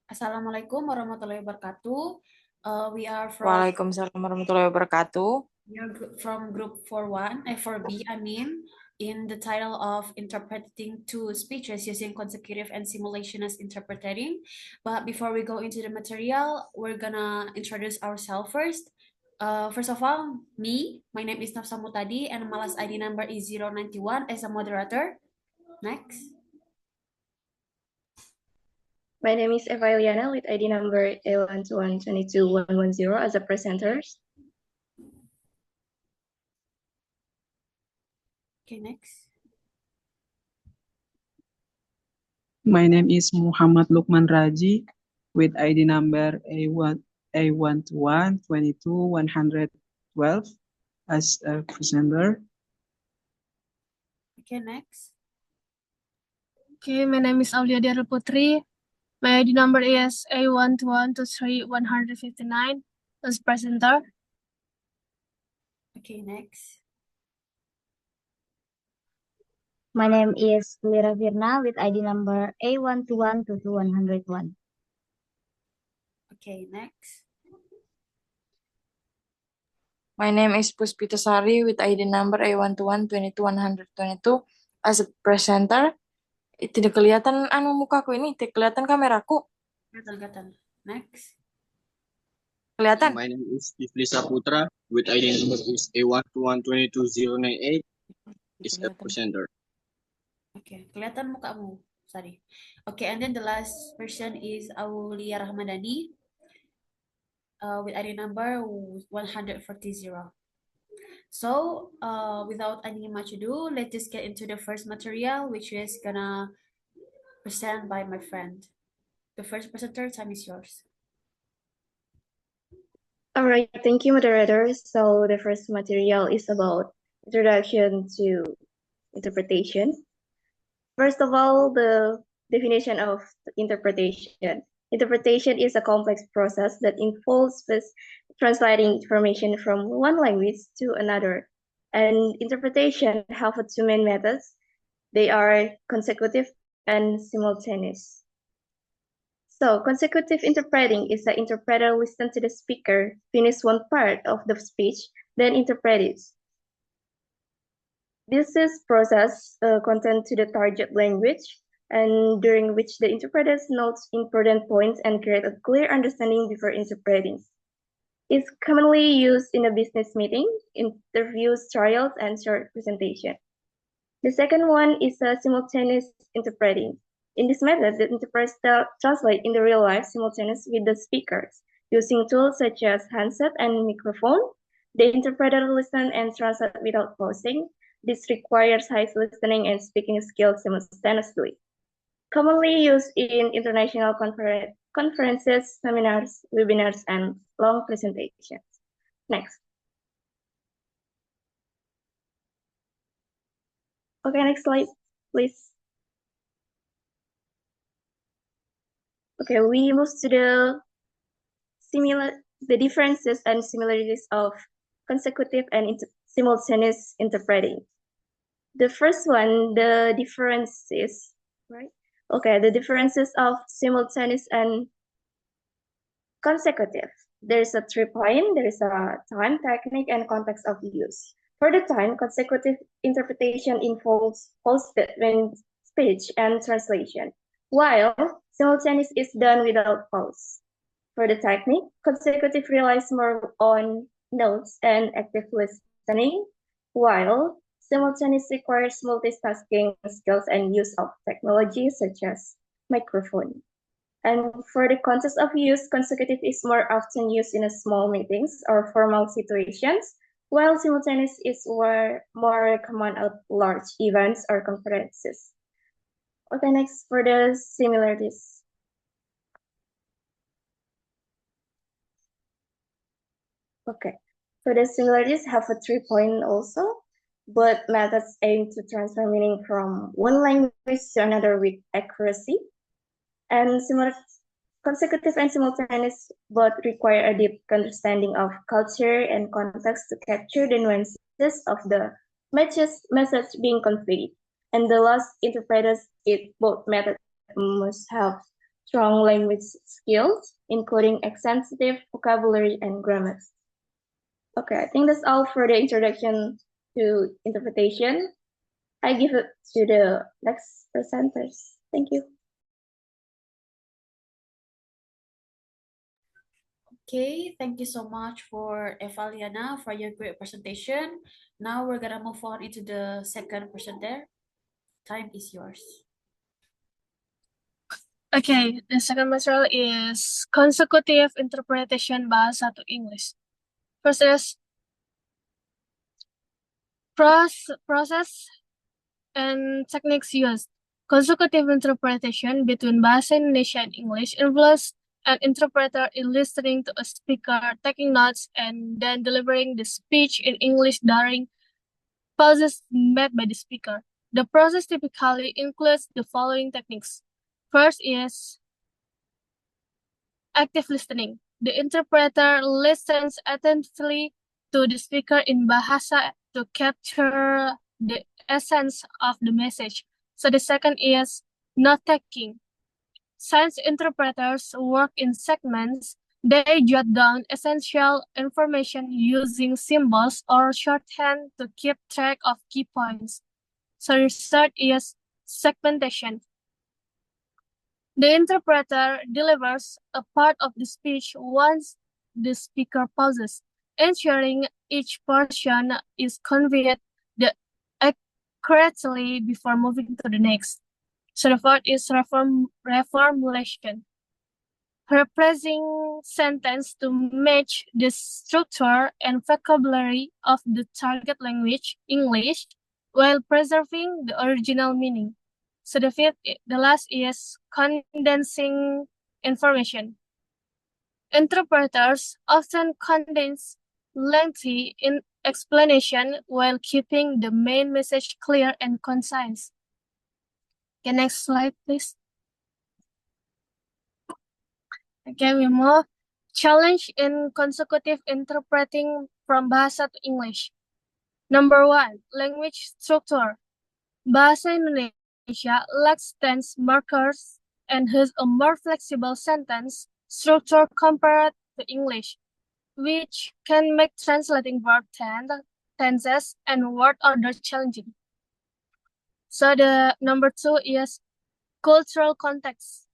Assalamualaikum warahmatullahi wabarakatuh. We are from Waalaikumsalam warahmatullahi wabarakatuh. from group 4B, I mean, in the title of interpreting two speeches using consecutive and simultaneous interpreting. But before we go into the material, we're gonna introduce ourselves first. First of all, my name is Nafsa Mutadi, and Malas ID number is 091 as a moderator. Next. My name is Eva Iliana with ID number A121-22110 as a presenter. Okay, next. My name is Muhammad Lukman Raji with ID number A121-22-112 as a presenter. Okay, next. Okay, my name is Aulia Diarra Putri. My ID number is A12123-159 as presenter. Okay, next. My name is Lira Virna with ID number A121-22101. Okay, next. My name is Puspita Sari with ID number A121-22-122 as a presenter. Tidak kelihatan mukaku ini, tidak kelihatan kameraku. Kelihatan. Next. Kelihatan? My name is Ifli Saputra with ID number is A121-22098 is a presenter. Okay, kelihatan mukamu. Sorry. Okay, and then the last person is Aulia Rahmadani with ID number 140. So, without any much ado, let's just get into the first material, which is gonna present by my friend. The first presenter, time is yours. All right, thank you, moderator. So the first material is about introduction to interpretation. First of all, the definition of interpretation. Interpretation is a complex process that involves translating information from one language to another. And interpretation have two main methods. They are consecutive and simultaneous. So consecutive interpreting is the interpreter listens to the speaker, finish one part of the speech, then interpret it. This is process content to the target language, and during which the interpreter notes important points and create a clear understanding before interpreting. It's commonly used in a business meeting, interviews, trials, and short presentation. The second one is a simultaneous interpreting. In this method, the interpreter translate in the real life simultaneous with the speakers. Using tools such as handset and microphone, the interpreter listen and translate without pausing. This requires high listening and speaking skills simultaneously. Commonly used in international conferences, seminars, webinars, and long presentations. Next. Okay, next slide, please. Okay, we move to the differences and similarities of consecutive and simultaneous interpreting. The first one, the differences, right? Okay, the differences of simultaneous and consecutive. There's a 3 point, there is a time, technique, and context of use. For the time, consecutive interpretation involves whole statement, speech, and translation, while simultaneous is done without pause. For the technique, consecutive relies more on notes and active listening, while simultaneous requires multitasking skills and use of technology such as microphone. And for the context of use, consecutive is more often used in small meetings or formal situations, while simultaneous is more common at large events or conferences. Okay, next for the similarities. Okay, for the similarities have a 3 point also. Both methods aim to transfer meaning from one language to another with accuracy. And consecutive and simultaneous both require a deep understanding of culture and context to capture the nuances of the message being conveyed. And the last interpreters, both methods must have strong language skills, including extensive vocabulary and grammar. Okay, I think that's all for the introduction to interpretation. I give it to the next presenters. Thank you. Okay, thank you so much for Evaliana for your great presentation. Now we're gonna move on into the second presenter. Time is yours. Okay, the second material is consecutive interpretation bahasa to English. First is process and techniques used. Consecutive interpretation between bahasa Indonesia and English involves an interpreter in listening to a speaker, taking notes, and then delivering the speech in English during pauses made by the speaker. The process typically includes the following techniques. First is active listening. The interpreter listens attentively to the speaker in bahasa to capture the essence of the message. So the second is note-taking. Since interpreters work in segments, they jot down essential information using symbols or shorthand to keep track of key points. So the third is segmentation. The interpreter delivers a part of the speech once the speaker pauses, ensuring each portion is conveyed accurately before moving to the next. So the fourth is reformulation. Rephrasing sentence to match the structure and vocabulary of the target language, English, while preserving the original meaning. So the last is condensing information. Interpreters often condense lengthy explanation while keeping the main message clear and concise. Okay, next slide, please. Okay, we move. Challenge in consecutive interpreting from bahasa to English. Number 1, language structure. Bahasa Indonesia lacks tense markers and has a more flexible sentence structure compared to English, which can make translating verb tenses and word order challenging. So the number 2 is cultural context.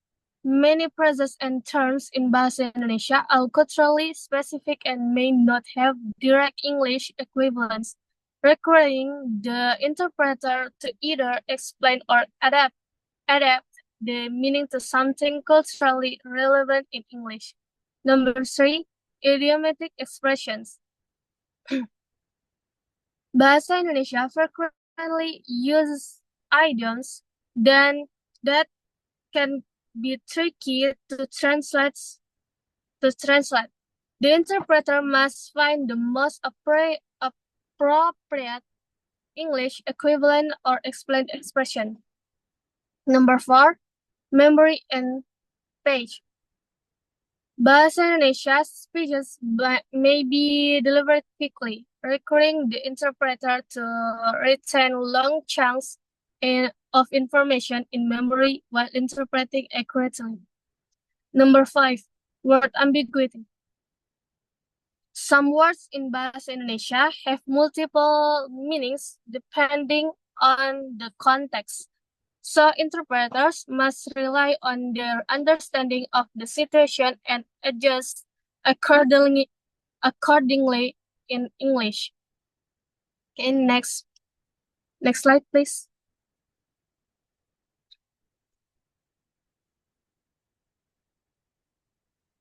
Many phrases and terms in bahasa Indonesia are culturally specific and may not have direct English equivalents, requiring the interpreter to either explain or adapt the meaning to something culturally relevant in English. Number 3, idiomatic expressions. Bahasa Indonesia frequently uses idioms that can be tricky to translate. The interpreter must find the most appropriate English equivalent or explained expression. Number 4, memory and page. Bahasa Indonesia speeches may be delivered quickly, requiring the interpreter to retain long chunks of information in memory while interpreting accurately. Number 5, word ambiguity. Some words in Bahasa Indonesia have multiple meanings depending on the context. So interpreters must rely on their understanding of the situation and adjust accordingly in English. Okay, next slide, please.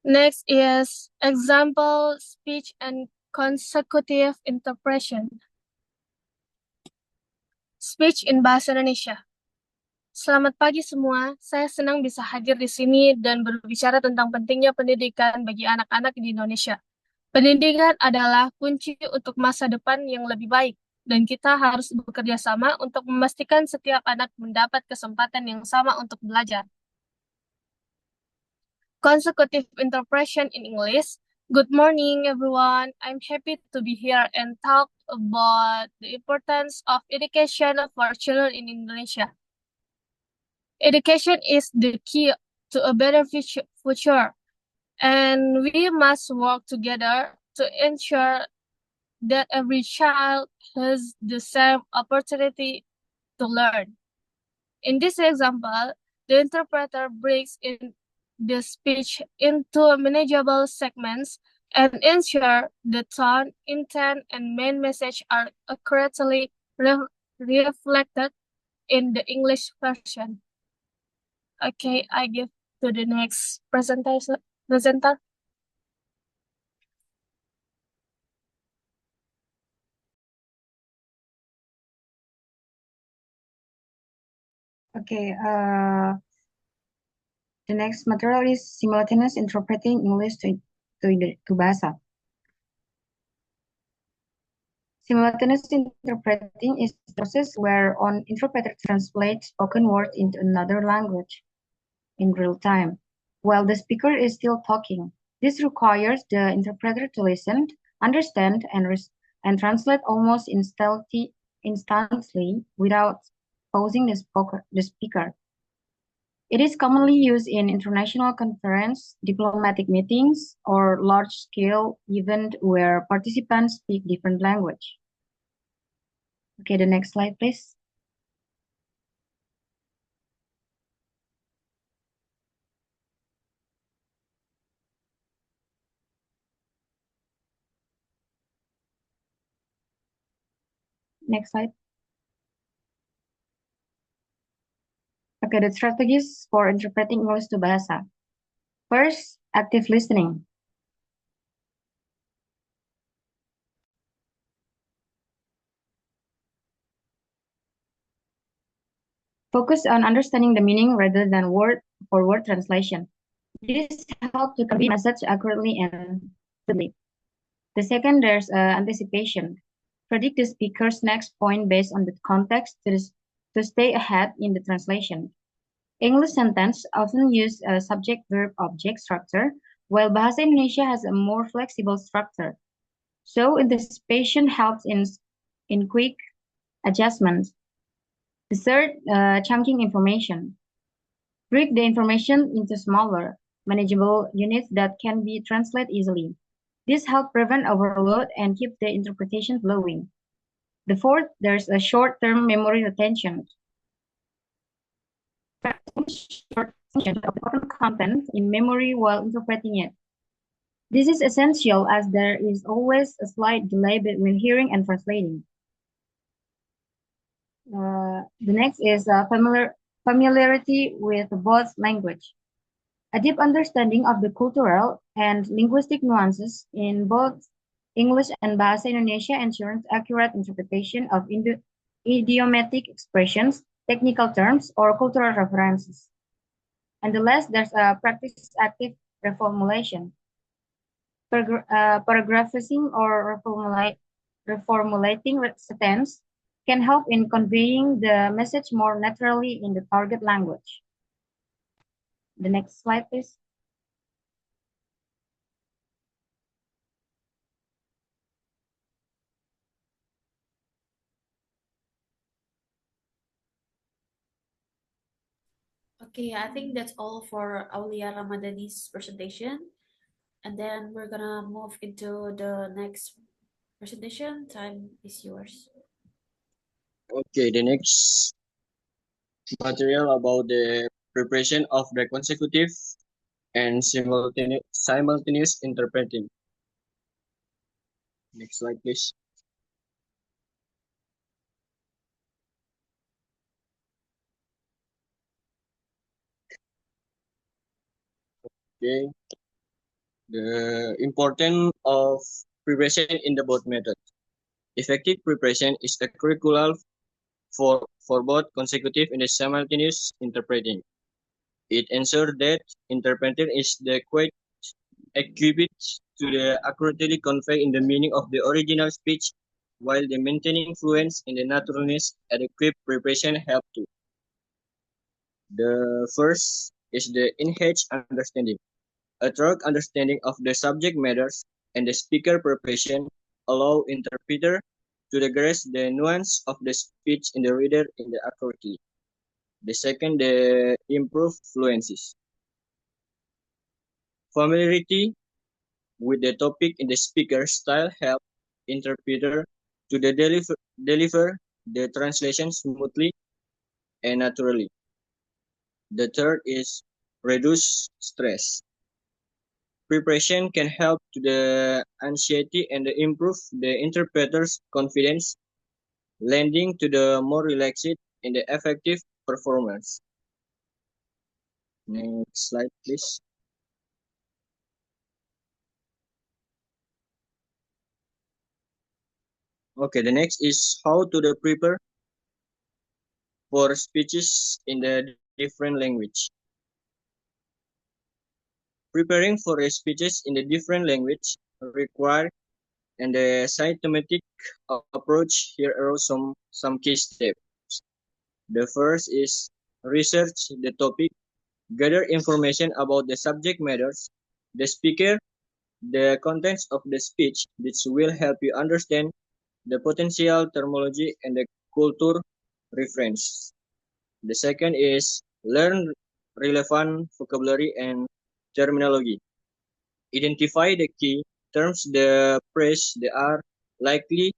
Next is example speech and consecutive interpretation. Speech in Bahasa Indonesia. Selamat pagi semua, saya senang bisa hadir di sini dan berbicara tentang pentingnya pendidikan bagi anak-anak di Indonesia. Pendidikan adalah kunci untuk masa depan yang lebih baik, dan kita harus bekerja sama untuk memastikan setiap anak mendapat kesempatan yang sama untuk belajar. Consecutive interpretation in English. Good morning, everyone. I'm happy to be here and talk about the importance of education for children in Indonesia. Education is the key to a better future. And we must work together to ensure that every child has the same opportunity to learn. In this example, the interpreter breaks in the speech into manageable segments and ensure the tone, intent, and main message are accurately reflected in the English version. Okay, I give to the next presenter. Okay, the next material is simultaneous interpreting English to bahasa. Simultaneous interpreting is the process where an interpreter translates spoken words into another language in real time, while the speaker is still talking. This requires the interpreter to listen, understand, and translate almost instantly without pausing the speaker. It is commonly used in international conference, diplomatic meetings, or large-scale events where participants speak different language. Okay, the next slide, please. Next slide. Okay, the strategies for interpreting English to bahasa. First, active listening. Focus on understanding the meaning rather than word-for-word translation. This helps to convey message accurately and vividly. The second, there's anticipation. Predict the speaker's next point based on the context to stay ahead in the translation. English sentence often use a subject-verb-object structure, while Bahasa Indonesia has a more flexible structure. So anticipation helps in quick adjustments. The third, chunking information. Break the information into smaller, manageable units that can be translated easily. This helps prevent overload and keep the interpretation flowing. The fourth, there's a short-term memory retention. Short of important content in memory while interpreting it. This is essential as there is always a slight delay between hearing and translating. The next is familiarity with both language. A deep understanding of the cultural and linguistic nuances in both English and Bahasa Indonesia ensures accurate interpretation of idiomatic expressions, technical terms, or cultural references. And the last, there's a practice active reformulation. Paragraphing or reformulating sentence can help in conveying the message more naturally in the target language. The next slide, please. Okay, I think that's all for Aulia Ramadhani's presentation. And then we're gonna move into the next presentation. Time is yours. Okay, the next material about the preparation of the consecutive and simultaneous interpreting. Next slide, please. Okay. The importance of preparation in the both methods. Effective preparation is a curriculum for both consecutive and simultaneous interpreting. It ensures that interpreter is the quite equipped to accurately convey in the meaning of the original speech, while the maintaining fluence in the naturalness adequate preparation help to. The first is the enhanced understanding. A thorough understanding of the subject matters and the speaker preparation allow interpreter to grasp the nuance of the speech in the reader in the accurately. The second, the improved fluencies. Familiarity with the topic in the speaker style help interpreter to deliver the translation smoothly and naturally. The third is reduce stress. Preparation can help to the anxiety and improve the interpreter's confidence, lending to the more relaxed and the effective performance. Next slide, please. Okay, the next is how to prepare for speeches in the different language. Preparing for speeches in the different language require and the systematic approach. Here are some key steps. The first is research the topic, gather information about the subject matters, the speaker, the contents of the speech, which will help you understand the potential terminology and the culture reference. The second is learn relevant vocabulary and terminology. Identify the key terms, the phrase they are likely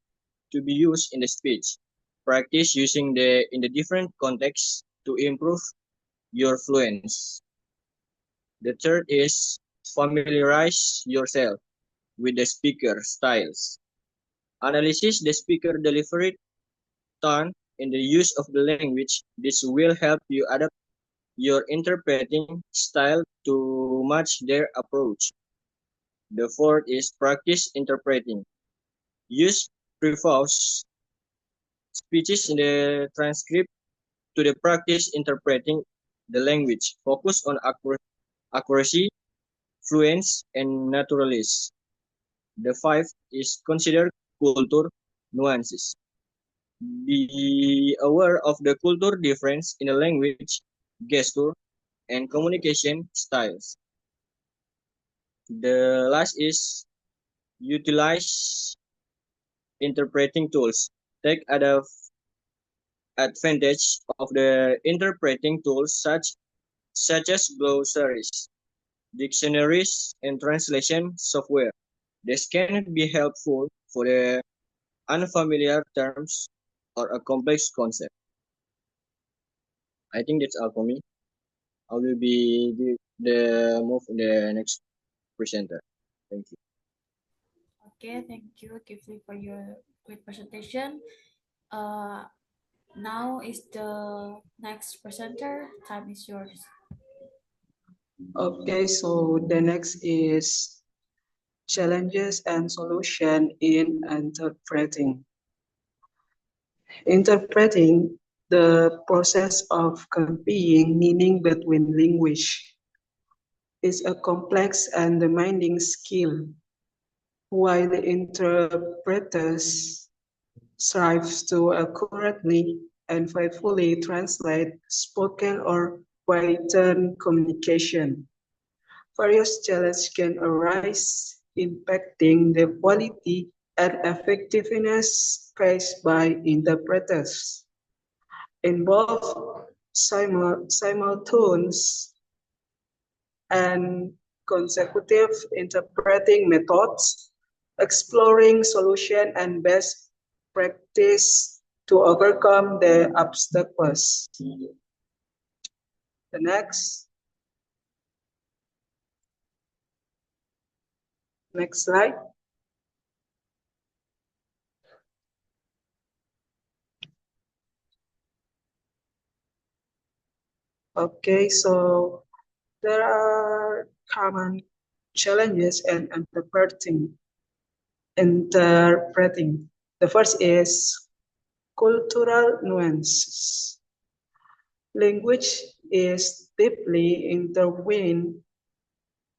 to be used in the speech. Practice using in the different contexts to improve your fluency. The third is familiarize yourself with the speaker styles. Analyze the speaker delivery tone and the use of the language. This will help you adapt your interpreting style to match their approach. The fourth is practice interpreting. Use preface speeches in the transcript to the practice interpreting the language. Focus on accuracy, fluence, and naturalness. The fifth is consider culture nuances. Be aware of the culture difference in the language, gesture, and communication styles. The last is utilize interpreting tools. Take advantage of the interpreting tools such as glossaries, dictionaries, and translation software. This can be helpful for the unfamiliar terms or a complex concept. I think that's all for me. I will be the next presenter. Thank you. Okay, thank you, Kifli, for your great presentation. Now is the next presenter. Time is yours. Okay, so the next is challenges and solution in interpreting. Interpreting the process of conveying meaning between language is a complex and demanding skill. While the interpreters strive to accurately and faithfully translate spoken or written communication, various challenges can arise, impacting the quality and effectiveness faced by interpreters. Involve simultaneous and consecutive interpreting methods, exploring solution and best practice to overcome the obstacles. The next slide. Okay, so there are common challenges in interpreting. The first is cultural nuances. Language is deeply intertwined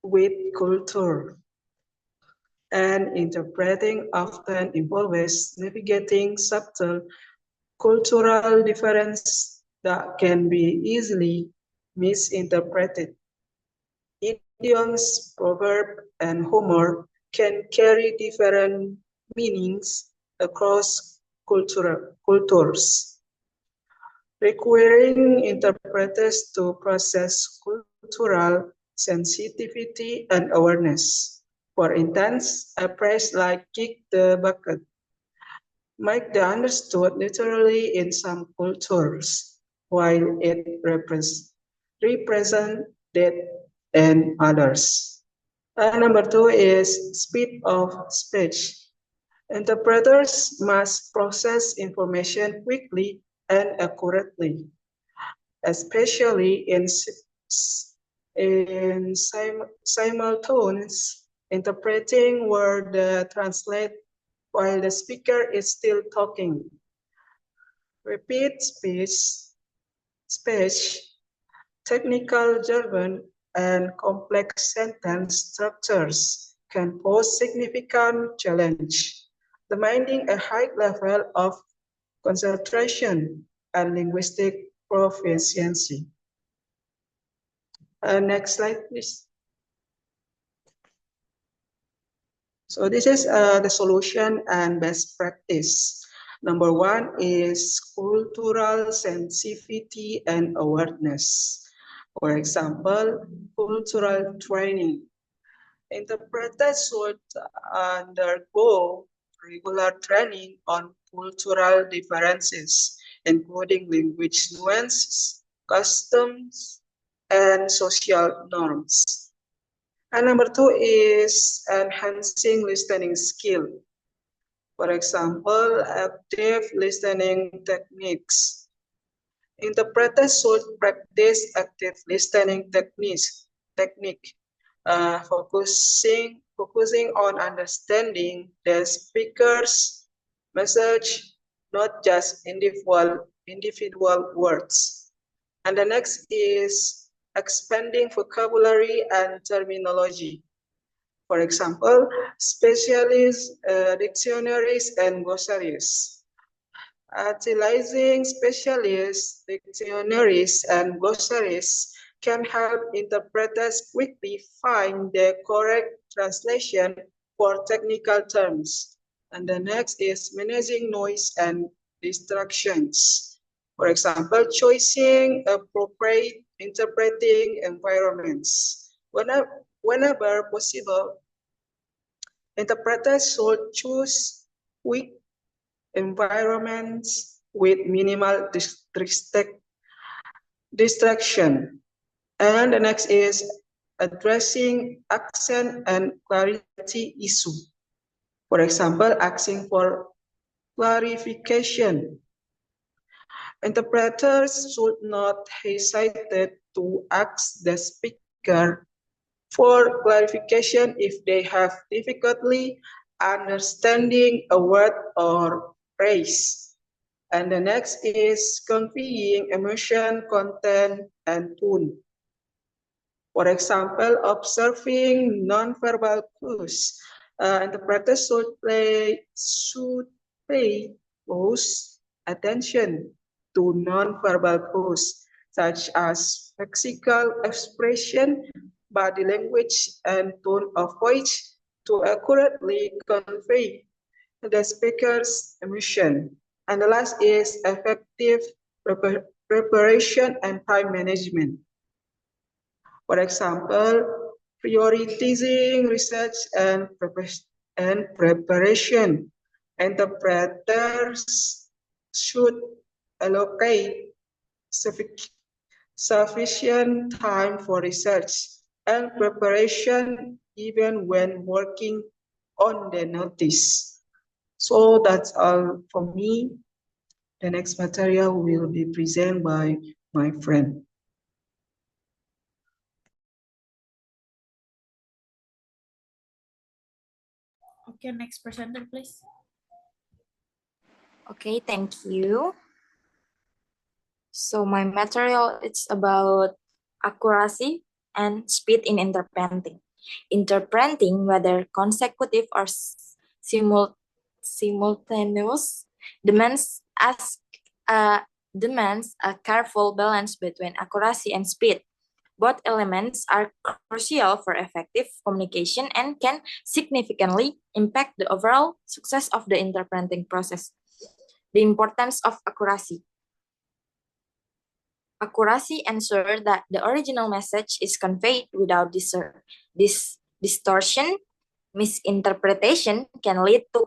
with culture, and interpreting often involves navigating subtle cultural differences that can be easily misinterpreted. Idioms, proverbs, and humor can carry different meanings across cultures, requiring interpreters to process cultural sensitivity, and awareness. For instance, a phrase like kick the bucket might be understood literally in some cultures, while it represents death in others. Number two is speed of speech. Interpreters must process information quickly and accurately, especially in simultaneous interpreting where the translate while the speaker is still talking. Repeat speech, technical jargon, and complex sentence structures can pose significant challenge, demanding a high level of concentration and linguistic proficiency. Next slide, please. So this is the solution and best practice. Number one is cultural sensitivity and awareness. For example, cultural training. Interpreters should undergo regular training on cultural differences, including language nuances, customs, and social norms. And number two is enhancing listening skill. For example, active listening techniques. Interpreters should practice active listening technique, focusing on understanding the speaker's message, not just individual words. And the next is expanding vocabulary and terminology. For example, specialist dictionaries and glossaries. Utilizing specialist dictionaries and glossaries can help interpreters quickly find the correct translation for technical terms. And the next is managing noise and distractions. For example, choosing appropriate interpreting environments. Whenever possible, interpreters should choose quick environments with minimal distraction. And the next is addressing accent and clarity issue. For example, asking for clarification. Interpreters should not hesitate to ask the speaker for clarification if they have difficulty understanding a word or phrase. And the next is conveying emotion, content, and tone. For example, observing nonverbal cues. Interpreters should pay close attention to nonverbal cues, such as physical expression, body language, and tone of voice to accurately convey the speaker's emotion. And the last is effective preparation and time management. For example, prioritizing research and preparation. Interpreters should allocate sufficient time for research and preparation even when working on the notice. So that's all for me. The next material will be presented by my friend. Okay, next presenter, please. Okay, thank you. So my material is about accuracy and speed in interpreting. Interpreting, whether consecutive or simultaneous, demands a careful balance between accuracy and speed. Both elements are crucial for effective communication and can significantly impact the overall success of the interpreting process. The importance of accuracy. Accuracy ensures that the original message is conveyed without distortion. Misinterpretation can lead to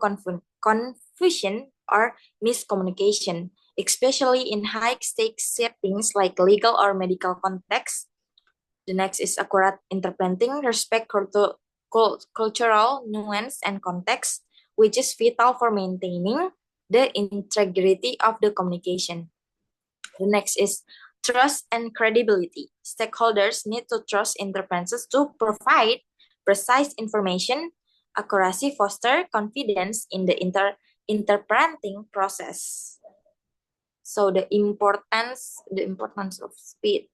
confusion or miscommunication, especially in high-stakes settings like legal or medical contexts. The next is accurate interpreting, respect cultural nuance and context, which is vital for maintaining the integrity of the communication. The next is trust and credibility. Stakeholders need to trust interpreters to provide precise information. Accuracy foster confidence in the interpreting process. So the importance of speed.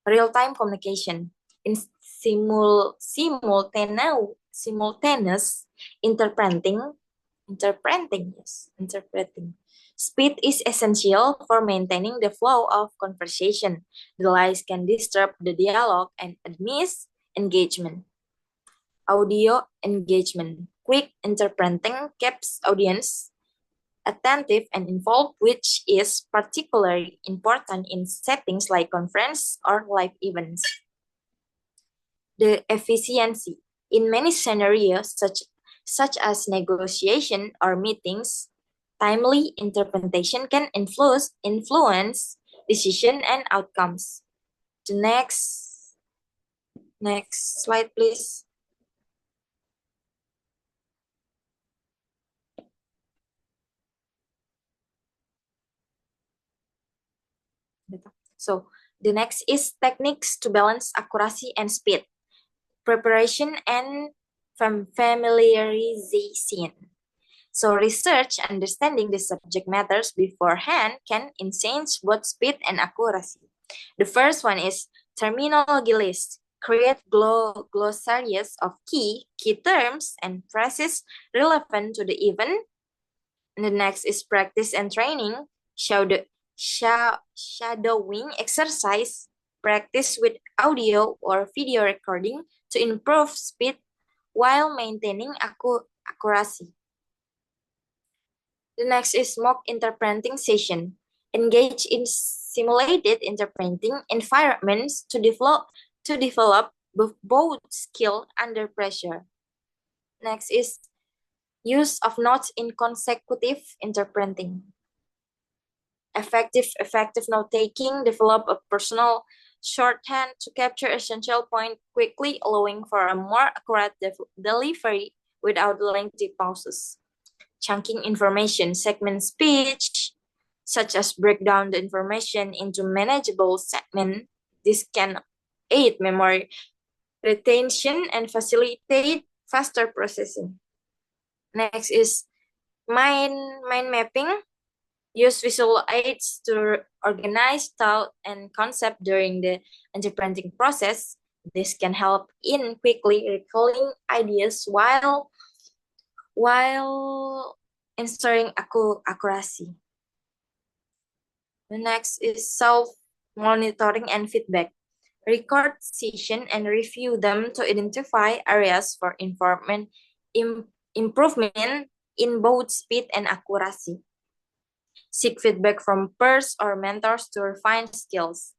Real-time communication. In simultaneous interpreting. Speed is essential for maintaining the flow of conversation. Delays can disturb the dialogue and miss engagement. Audio engagement. Quick interpreting keeps audience attentive and involved, which is particularly important in settings like conference or live events. The efficiency. In many scenarios, such as negotiation or meetings, timely interpretation can influence decision and outcomes. The next slide, please. So the next is techniques to balance accuracy and speed. Preparation and familiarization. So research understanding the subject matters beforehand can enhance both speed and accuracy. The first one is terminology list. Create glossaries of key terms and phrases relevant to the event. And the next is practice and training. Shadowing exercise. Practice with audio or video recording to improve speed while maintaining accuracy. The next is mock interpreting session. Engage in simulated interpreting environments to develop both skill under pressure. Next is use of notes in consecutive interpreting. Effective note-taking. Develop a personal shorthand to capture essential point quickly, allowing for a more accurate delivery without lengthy pauses. Chunking information, segment speech, such as break down the information into manageable segments. This can aid memory retention and facilitate faster processing. Next is mind mapping. Use visual aids to organize thought and concept during the interpreting process. This can help in quickly recalling ideas while ensuring accuracy. The next is self-monitoring and feedback. Record sessions and review them to identify areas for improvement in both speed and accuracy. Seek feedback from peers or mentors to refine skills.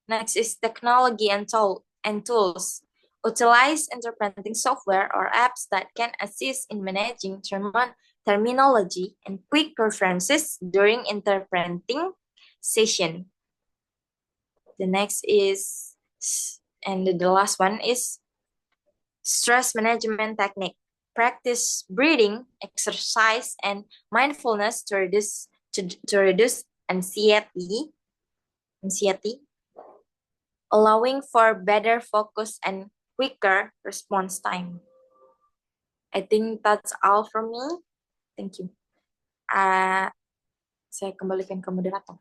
Next is technology and tools. Utilize interpreting software or apps that can assist in managing terminology and quick references during interpreting session. The next is, and the last one is stress management technique. Practice breathing, exercise, and mindfulness to reduce anxiety, allowing for better focus and quicker response time. I think that's all from me. Thank you. Saya kembalikan ke moderator.